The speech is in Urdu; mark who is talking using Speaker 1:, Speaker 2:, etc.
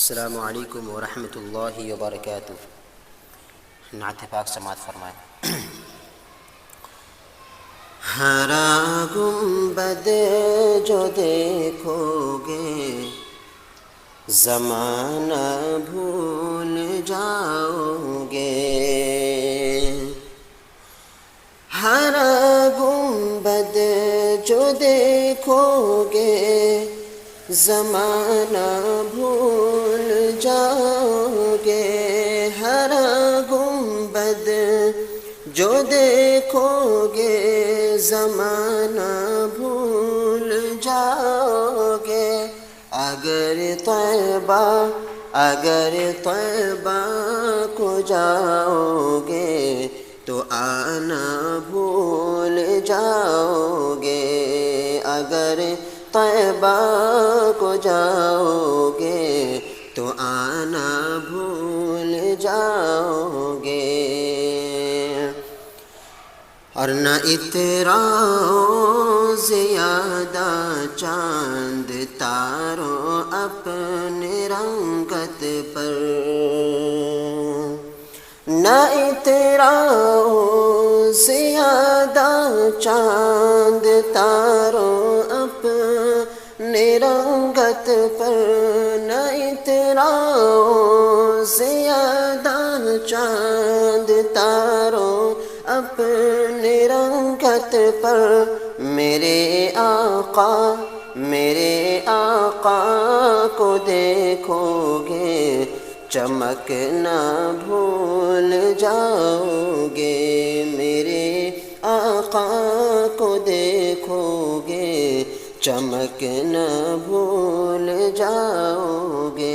Speaker 1: السلام علیکم ورحمۃ اللہ وبرکاتہ۔ نعت پاک سماعت فرمائیں۔ ہرا گنبد جو دیکھو گے زمانہ بھول جاؤ گے، ہرا گنبد جو دیکھو گے زمانہ بھول جاؤ گے، ہرا گنبد جو دیکھو گے زمانہ بھول جاؤ گے، اگر طیبہ کو جاؤ گے تو آنا بھول جاؤ گے، اگر طیبہ کو جاؤ گے تو آنا بھول جاؤ گے، اور نہ اتراؤ زیادہ چاند تاروں اپنے رنگت پر، نہ اتراؤ زیادہ چاند تاروں اپنے رنگت پر، نہ اتراؤ زیادہ چاند تاروں اپنے رنگت پر، میرے آقا کو دیکھو گے چمکنا بھول جاؤ گے، میرے آقا کو دیکھو گے چمکنا بھول جاؤ گے،